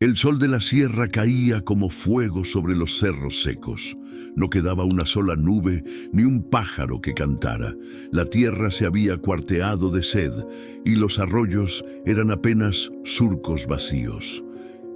El sol de la sierra caía como fuego sobre los cerros secos. No quedaba una sola nube ni un pájaro que cantara. La tierra se había cuarteado de sed y los arroyos eran apenas surcos vacíos.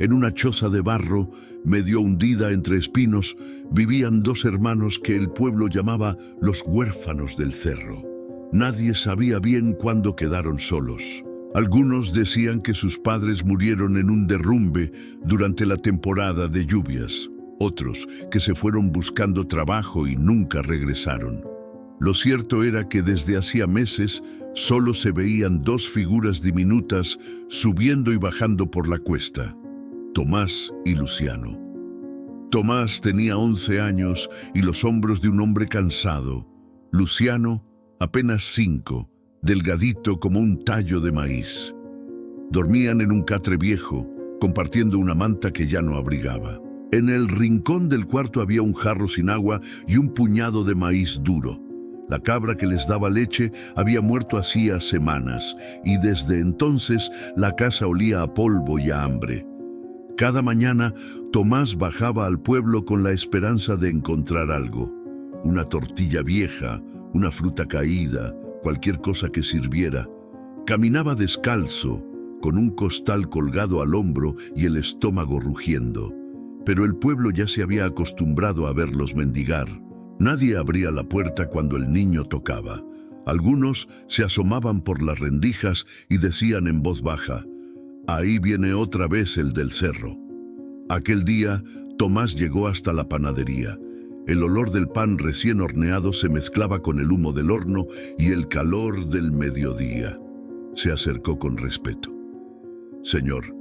En una choza de barro, medio hundida entre espinos, vivían dos hermanos que el pueblo llamaba los huérfanos del cerro. Nadie sabía bien cuándo quedaron solos. Algunos decían que sus padres murieron en un derrumbe durante la temporada de lluvias, otros que se fueron buscando trabajo y nunca regresaron. Lo cierto era que desde hacía meses solo se veían dos figuras diminutas subiendo y bajando por la cuesta: Tomás y Luciano. Tomás tenía 11 años y los hombros de un hombre cansado. Luciano, apenas 5, delgadito como un tallo de maíz. Dormían en un catre viejo, compartiendo una manta que ya no abrigaba. En el rincón del cuarto había un jarro sin agua y un puñado de maíz duro. La cabra que les daba leche había muerto hacía semanas y desde entonces la casa olía a polvo y a hambre. Cada mañana Tomás bajaba al pueblo con la esperanza de encontrar algo: una tortilla vieja, una fruta caída, cualquier cosa que sirviera. Caminaba descalzo, con un costal colgado al hombro y el estómago rugiendo. Pero el pueblo ya se había acostumbrado a verlos mendigar. Nadie abría la puerta cuando el niño tocaba. Algunos se asomaban por las rendijas y decían en voz baja: «Ahí viene otra vez el del cerro». Aquel día, Tomás llegó hasta la panadería. El olor del pan recién horneado se mezclaba con el humo del horno y el calor del mediodía. Se acercó con respeto. «Señor,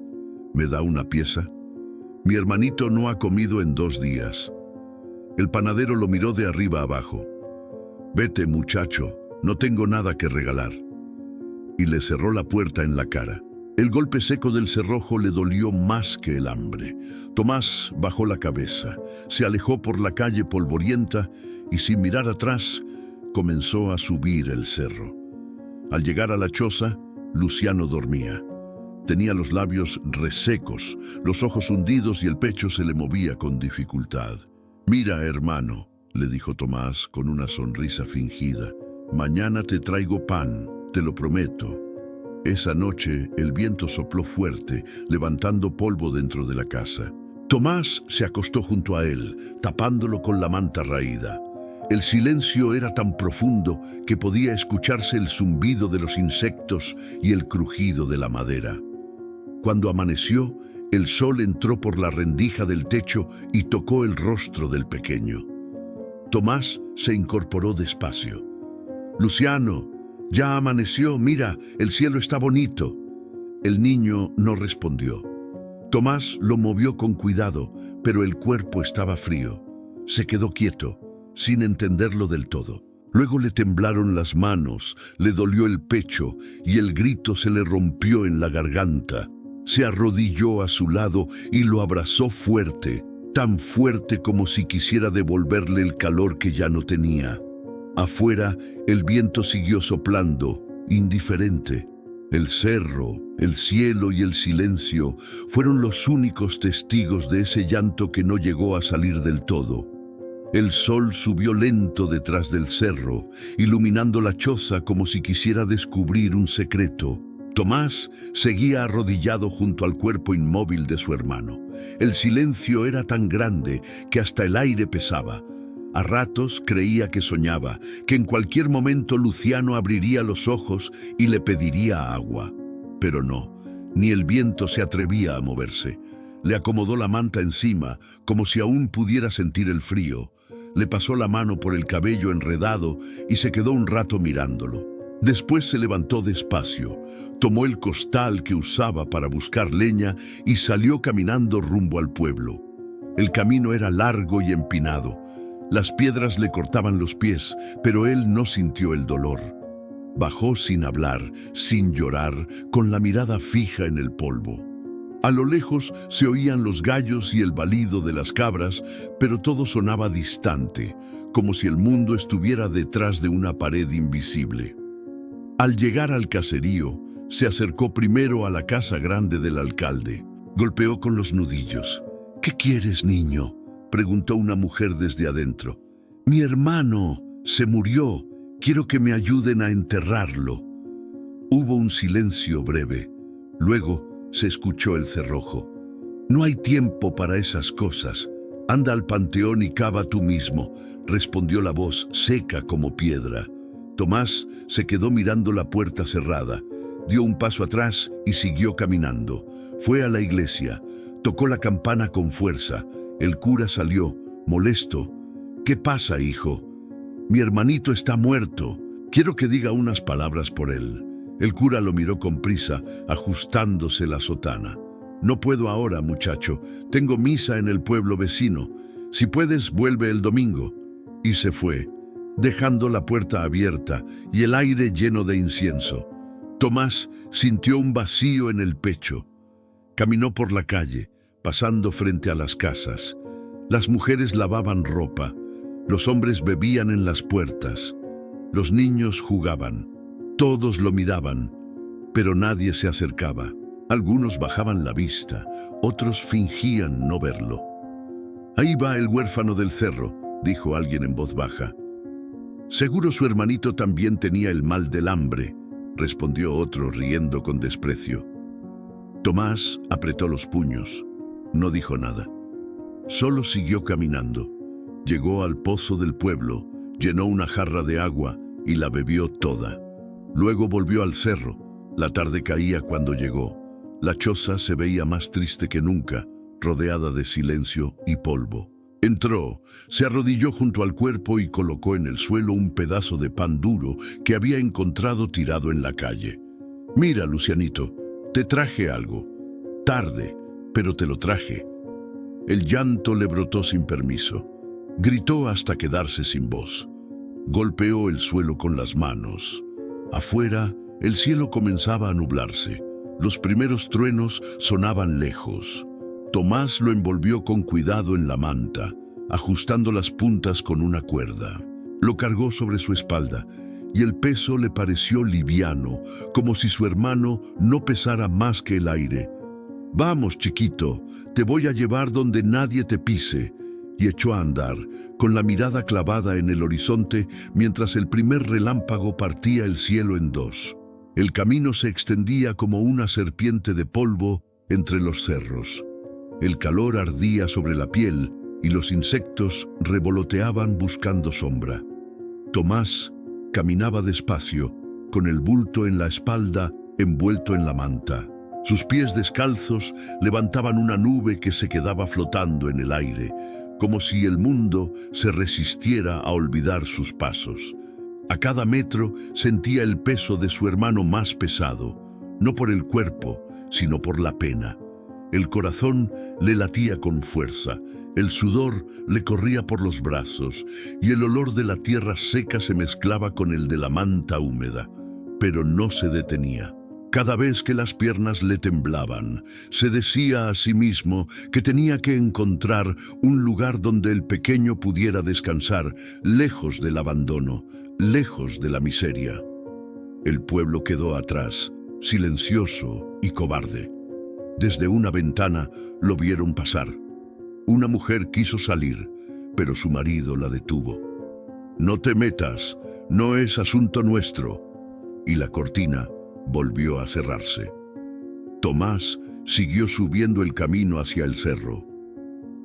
¿me da una pieza? Mi hermanito no ha comido en 2 días». El panadero lo miró de arriba abajo. «Vete, muchacho, no tengo nada que regalar». Y le cerró la puerta en la cara. El golpe seco del cerrojo le dolió más que el hambre. Tomás bajó la cabeza, se alejó por la calle polvorienta y sin mirar atrás comenzó a subir el cerro. Al llegar a la choza, Luciano dormía. Tenía los labios resecos, los ojos hundidos y el pecho se le movía con dificultad. «Mira, hermano», le dijo Tomás con una sonrisa fingida, «mañana te traigo pan, te lo prometo». Esa noche el viento sopló fuerte, levantando polvo dentro de la casa. Tomás se acostó junto a él, tapándolo con la manta raída. El silencio era tan profundo que podía escucharse el zumbido de los insectos y el crujido de la madera. Cuando amaneció, el sol entró por la rendija del techo y tocó el rostro del pequeño. Tomás se incorporó despacio. «Luciano, ya amaneció, mira, el cielo está bonito». El niño no respondió. Tomás lo movió con cuidado, pero el cuerpo estaba frío. Se quedó quieto, sin entenderlo del todo. Luego le temblaron las manos, le dolió el pecho y el grito se le rompió en la garganta. Se arrodilló a su lado y lo abrazó fuerte, tan fuerte como si quisiera devolverle el calor que ya no tenía. Afuera, el viento siguió soplando, indiferente. El cerro, el cielo y el silencio fueron los únicos testigos de ese llanto que no llegó a salir del todo. El sol subió lento detrás del cerro, iluminando la choza como si quisiera descubrir un secreto. Tomás seguía arrodillado junto al cuerpo inmóvil de su hermano. El silencio era tan grande que hasta el aire pesaba. A ratos creía que soñaba, que en cualquier momento Luciano abriría los ojos y le pediría agua. Pero no, ni el viento se atrevía a moverse. Le acomodó la manta encima, como si aún pudiera sentir el frío. Le pasó la mano por el cabello enredado y se quedó un rato mirándolo. Después se levantó despacio, tomó el costal que usaba para buscar leña y salió caminando rumbo al pueblo. El camino era largo y empinado. Las piedras le cortaban los pies, pero él no sintió el dolor. Bajó sin hablar, sin llorar, con la mirada fija en el polvo. A lo lejos se oían los gallos y el balido de las cabras, pero todo sonaba distante, como si el mundo estuviera detrás de una pared invisible. Al llegar al caserío, se acercó primero a la casa grande del alcalde. Golpeó con los nudillos. «¿Qué quieres, niño?», preguntó una mujer desde adentro. «Mi hermano se murió. Quiero que me ayuden a enterrarlo». Hubo un silencio breve. Luego se escuchó el cerrojo. «No hay tiempo para esas cosas. Anda al panteón y cava tú mismo», respondió la voz seca como piedra. Tomás se quedó mirando la puerta cerrada. Dio un paso atrás y siguió caminando. Fue a la iglesia. Tocó la campana con fuerza. El cura salió, molesto. «¿Qué pasa, hijo?». «Mi hermanito está muerto. Quiero que diga unas palabras por él». El cura lo miró con prisa, ajustándose la sotana. «No puedo ahora, muchacho. Tengo misa en el pueblo vecino. Si puedes, vuelve el domingo». Y se fue, dejando la puerta abierta y el aire lleno de incienso. Tomás sintió un vacío en el pecho. Caminó por la calle, pasando frente a las casas. Las mujeres lavaban ropa. Los hombres bebían en las puertas. Los niños jugaban. Todos lo miraban, pero nadie se acercaba. Algunos bajaban la vista, otros fingían no verlo. «Ahí va el huérfano del cerro», dijo alguien en voz baja. «Seguro su hermanito también tenía el mal del hambre», respondió otro riendo con desprecio. Tomás apretó los puños. No dijo nada. Solo siguió caminando. Llegó al pozo del pueblo, llenó una jarra de agua y la bebió toda. Luego volvió al cerro. La tarde caía cuando llegó. La choza se veía más triste que nunca, rodeada de silencio y polvo. Entró, se arrodilló junto al cuerpo y colocó en el suelo un pedazo de pan duro que había encontrado tirado en la calle. «Mira, Lucianito, te traje algo. Tarde, pero te lo traje». El llanto le brotó sin permiso. Gritó hasta quedarse sin voz. Golpeó el suelo con las manos. Afuera, el cielo comenzaba a nublarse. Los primeros truenos sonaban lejos. Tomás lo envolvió con cuidado en la manta, ajustando las puntas con una cuerda. Lo cargó sobre su espalda, y el peso le pareció liviano, como si su hermano no pesara más que el aire. «Vamos, chiquito, te voy a llevar donde nadie te pise», y echó a andar, con la mirada clavada en el horizonte mientras el primer relámpago partía el cielo en dos. El camino se extendía como una serpiente de polvo entre los cerros. El calor ardía sobre la piel y los insectos revoloteaban buscando sombra. Tomás caminaba despacio, con el bulto en la espalda envuelto en la manta. Sus pies descalzos levantaban una nube que se quedaba flotando en el aire, como si el mundo se resistiera a olvidar sus pasos. A cada metro sentía el peso de su hermano más pesado, no por el cuerpo, sino por la pena. El corazón le latía con fuerza, el sudor le corría por los brazos y el olor de la tierra seca se mezclaba con el de la manta húmeda, pero no se detenía. Cada vez que las piernas le temblaban, se decía a sí mismo que tenía que encontrar un lugar donde el pequeño pudiera descansar, lejos del abandono, lejos de la miseria. El pueblo quedó atrás, silencioso y cobarde. Desde una ventana lo vieron pasar. Una mujer quiso salir, pero su marido la detuvo. «No te metas, no es asunto nuestro». Y la cortina volvió a cerrarse. Tomás siguió subiendo el camino hacia el cerro.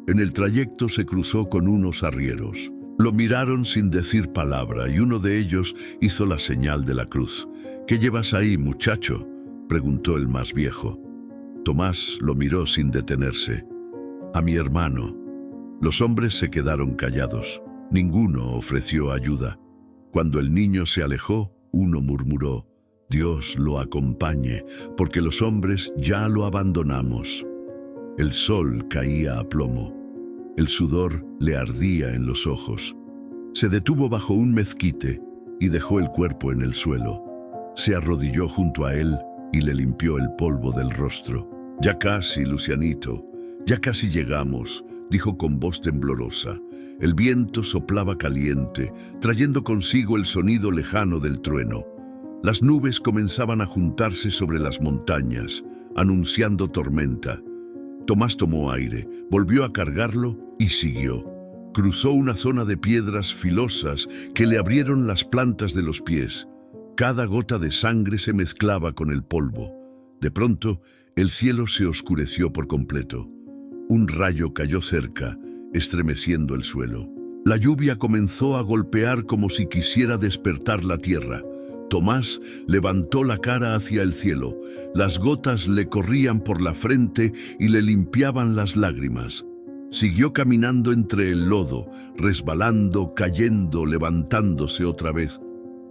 En el trayecto se cruzó con unos arrieros. Lo miraron sin decir palabra y uno de ellos hizo la señal de la cruz. «¿Qué llevas ahí, muchacho?», preguntó el más viejo. Tomás lo miró sin detenerse. «A mi hermano». Los hombres se quedaron callados. Ninguno ofreció ayuda. Cuando el niño se alejó, uno murmuró: «Dios lo acompañe, porque los hombres ya lo abandonamos». El sol caía a plomo. El sudor le ardía en los ojos. Se detuvo bajo un mezquite y dejó el cuerpo en el suelo. Se arrodilló junto a él y le limpió el polvo del rostro. «Ya casi, Lucianito, ya casi llegamos», dijo con voz temblorosa. El viento soplaba caliente, trayendo consigo el sonido lejano del trueno. Las nubes comenzaban a juntarse sobre las montañas, anunciando tormenta. Tomás tomó aire, volvió a cargarlo y siguió. Cruzó una zona de piedras filosas que le abrieron las plantas de los pies. Cada gota de sangre se mezclaba con el polvo. De pronto, el cielo se oscureció por completo. Un rayo cayó cerca, estremeciendo el suelo. La lluvia comenzó a golpear como si quisiera despertar la tierra. Tomás levantó la cara hacia el cielo. Las gotas le corrían por la frente y le limpiaban las lágrimas. Siguió caminando entre el lodo, resbalando, cayendo, levantándose otra vez.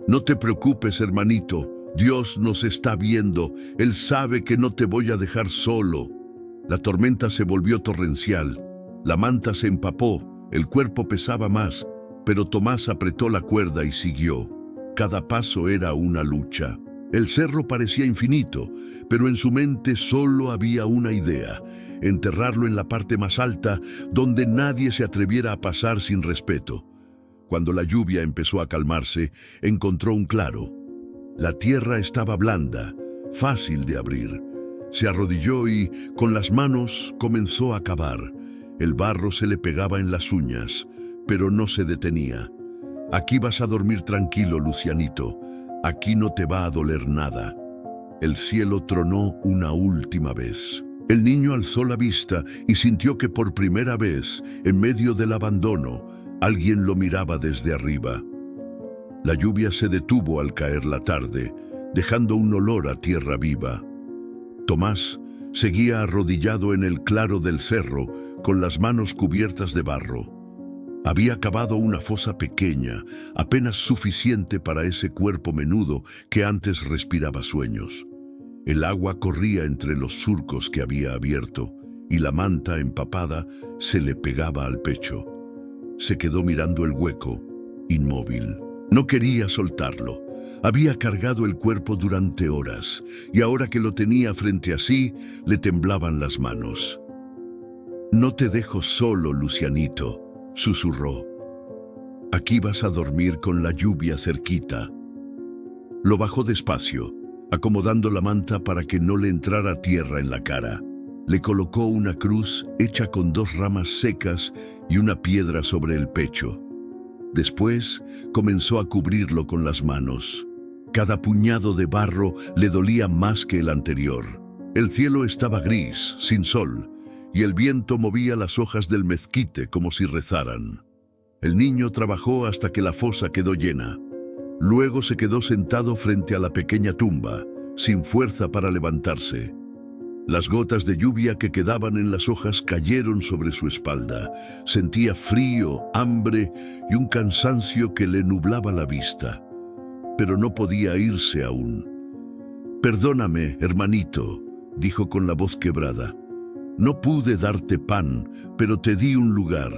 No te preocupes, hermanito. Dios nos está viendo. Él sabe que no te voy a dejar solo. La tormenta se volvió torrencial. La manta se empapó. El cuerpo pesaba más, pero Tomás apretó la cuerda y siguió. Cada paso era una lucha. El cerro parecía infinito, pero en su mente solo había una idea: enterrarlo en la parte más alta, donde nadie se atreviera a pasar sin respeto. Cuando la lluvia empezó a calmarse, encontró un claro. La tierra estaba blanda, fácil de abrir. Se arrodilló y, con las manos, comenzó a cavar. El barro se le pegaba en las uñas, pero no se detenía. Aquí vas a dormir tranquilo, Lucianito. Aquí no te va a doler nada. El cielo tronó una última vez. El niño alzó la vista y sintió que por primera vez, en medio del abandono, alguien lo miraba desde arriba. La lluvia se detuvo al caer la tarde, dejando un olor a tierra viva. Tomás seguía arrodillado en el claro del cerro, con las manos cubiertas de barro. Había cavado una fosa pequeña, apenas suficiente para ese cuerpo menudo que antes respiraba sueños. El agua corría entre los surcos que había abierto, y la manta empapada se le pegaba al pecho. Se quedó mirando el hueco, inmóvil. No quería soltarlo. Había cargado el cuerpo durante horas, y ahora que lo tenía frente a sí, le temblaban las manos. «No te dejo solo, Lucianito», susurró. «Aquí vas a dormir con la lluvia cerquita». Lo bajó despacio, acomodando la manta para que no le entrara tierra en la cara. Le colocó una cruz hecha con 2 ramas secas y una piedra sobre el pecho. Después comenzó a cubrirlo con las manos. Cada puñado de barro le dolía más que el anterior. El cielo estaba gris, sin sol, y el viento movía las hojas del mezquite como si rezaran. El niño trabajó hasta que la fosa quedó llena. Luego se quedó sentado frente a la pequeña tumba, sin fuerza para levantarse. Las gotas de lluvia que quedaban en las hojas cayeron sobre su espalda. Sentía frío, hambre y un cansancio que le nublaba la vista. Pero no podía irse aún. «Perdóname, hermanito», dijo con la voz quebrada. «No pude darte pan, pero te di un lugar.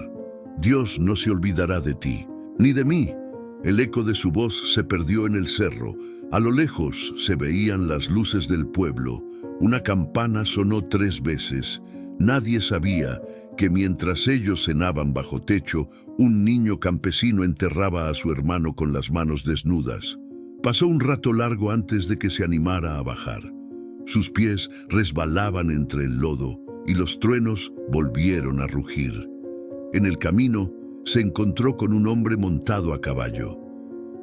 Dios no se olvidará de ti, ni de mí». El eco de su voz se perdió en el cerro. A lo lejos se veían las luces del pueblo. Una campana sonó 3 veces. Nadie sabía que mientras ellos cenaban bajo techo, un niño campesino enterraba a su hermano con las manos desnudas. Pasó un rato largo antes de que se animara a bajar. Sus pies resbalaban entre el lodo y los truenos volvieron a rugir. En el camino se encontró con un hombre montado a caballo.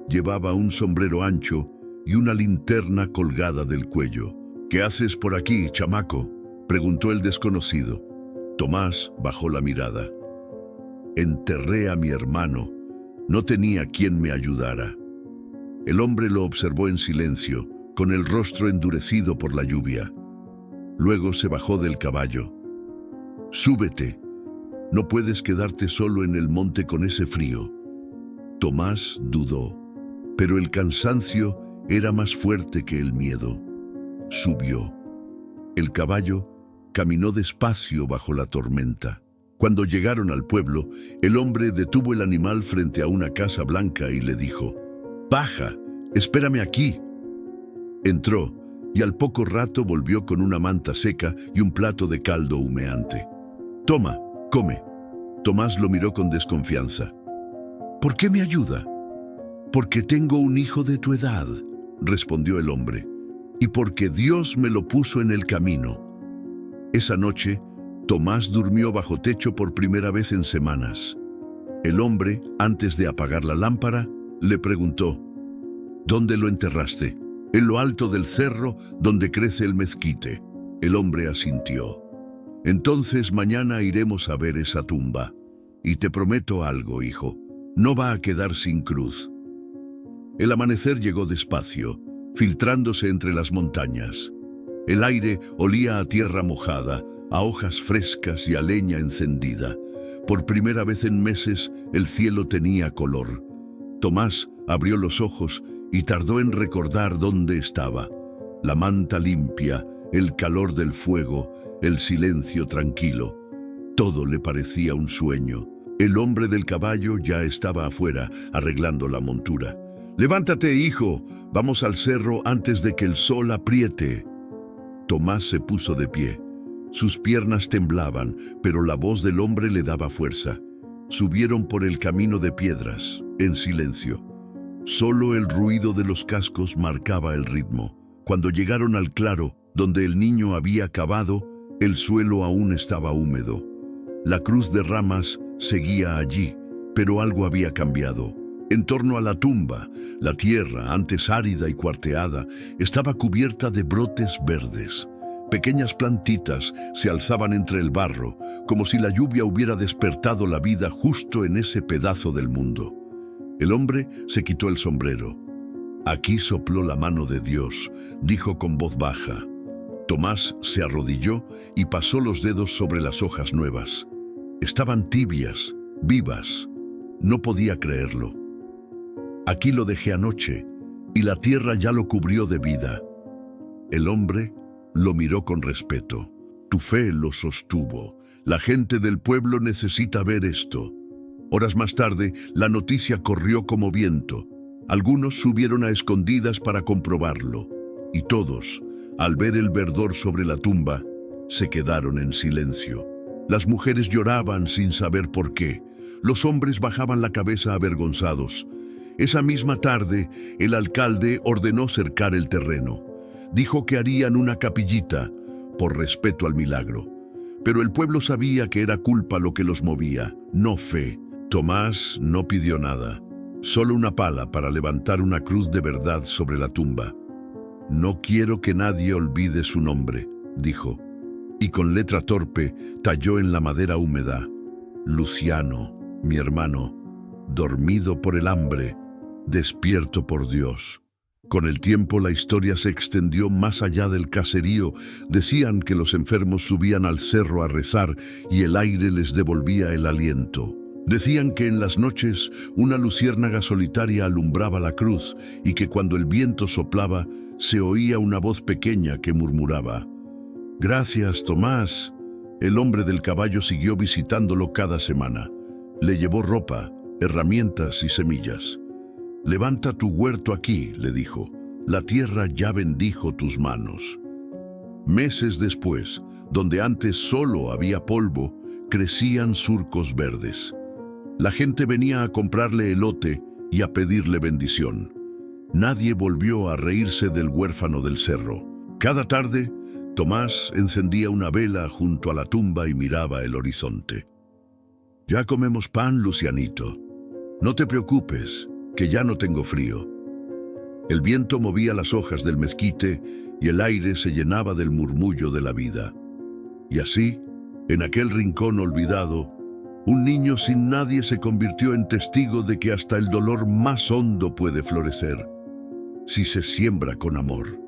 Llevaba un sombrero ancho y una linterna colgada del cuello. «¿Qué haces por aquí, chamaco?», preguntó el desconocido. Tomás bajó la mirada. «Enterré a mi hermano. No tenía quien me ayudara». El hombre lo observó en silencio, con el rostro endurecido por la lluvia. Luego se bajó del caballo. «Súbete. No puedes quedarte solo en el monte con ese frío». Tomás dudó, pero el cansancio era más fuerte que el miedo. Subió. El caballo caminó despacio bajo la tormenta. Cuando llegaron al pueblo, el hombre detuvo el animal frente a una casa blanca y le dijo: «Baja, espérame aquí». Entró y al poco rato volvió con una manta seca y un plato de caldo humeante. «Toma, come». Tomás lo miró con desconfianza. «¿Por qué me ayuda?» «Porque tengo un hijo de tu edad», respondió el hombre, «y porque Dios me lo puso en el camino». Esa noche, Tomás durmió bajo techo por primera vez en semanas. El hombre, antes de apagar la lámpara, le preguntó: ¿Dónde lo enterraste? En lo alto del cerro donde crece el mezquite. El hombre asintió. Entonces mañana iremos a ver esa tumba. Y te prometo algo, hijo, no va a quedar sin cruz. El amanecer llegó despacio, filtrándose entre las montañas. El aire olía a tierra mojada, a hojas frescas y a leña encendida. Por primera vez en meses, el cielo tenía color. Tomás abrió los ojos y tardó en recordar dónde estaba. La manta limpia, el calor del fuego, el silencio tranquilo. Todo le parecía un sueño. El hombre del caballo ya estaba afuera, arreglando la montura. «Levántate, hijo, vamos al cerro antes de que el sol apriete». Tomás se puso de pie. Sus piernas temblaban, pero la voz del hombre le daba fuerza. Subieron por el camino de piedras, en silencio. Solo el ruido de los cascos marcaba el ritmo. Cuando llegaron al claro, donde el niño había cavado, el suelo aún estaba húmedo. La cruz de ramas seguía allí, pero algo había cambiado. En torno a la tumba, la tierra, antes árida y cuarteada, estaba cubierta de brotes verdes. Pequeñas plantitas se alzaban entre el barro, como si la lluvia hubiera despertado la vida justo en ese pedazo del mundo. El hombre se quitó el sombrero. «Aquí sopló la mano de Dios», dijo con voz baja. Tomás se arrodilló y pasó los dedos sobre las hojas nuevas. Estaban tibias, vivas. No podía creerlo. «Aquí lo dejé anoche, y la tierra ya lo cubrió de vida». El hombre lo miró con respeto. «Tu fe lo sostuvo. La gente del pueblo necesita ver esto». Horas más tarde, la noticia corrió como viento. Algunos subieron a escondidas para comprobarlo. Y todos, al ver el verdor sobre la tumba, se quedaron en silencio. Las mujeres lloraban sin saber por qué. Los hombres bajaban la cabeza avergonzados. Esa misma tarde, el alcalde ordenó cercar el terreno. Dijo que harían una capillita, por respeto al milagro. Pero el pueblo sabía que era culpa lo que los movía, no fe. Tomás no pidió nada, solo una pala para levantar una cruz de verdad sobre la tumba. «No quiero que nadie olvide su nombre», dijo, y con letra torpe talló en la madera húmeda: «Luciano, mi hermano, dormido por el hambre, despierto por Dios». Con el tiempo la historia se extendió más allá del caserío. Decían que los enfermos subían al cerro a rezar y el aire les devolvía el aliento. Decían que en las noches una luciérnaga solitaria alumbraba la cruz y que cuando el viento soplaba se oía una voz pequeña que murmuraba: «Gracias, Tomás». El hombre del caballo siguió visitándolo cada semana. Le llevó ropa, herramientas y semillas. «Levanta tu huerto aquí», le dijo. «La tierra ya bendijo tus manos». Meses después, donde antes solo había polvo, crecían surcos verdes. La gente venía a comprarle elote y a pedirle bendición. Nadie volvió a reírse del huérfano del cerro. Cada tarde, Tomás encendía una vela junto a la tumba y miraba el horizonte. «Ya comemos pan, Lucianito. No te preocupes, que ya no tengo frío». El viento movía las hojas del mezquite y el aire se llenaba del murmullo de la vida. Y así, en aquel rincón olvidado, un niño sin nadie se convirtió en testigo de que hasta el dolor más hondo puede florecer, si se siembra con amor.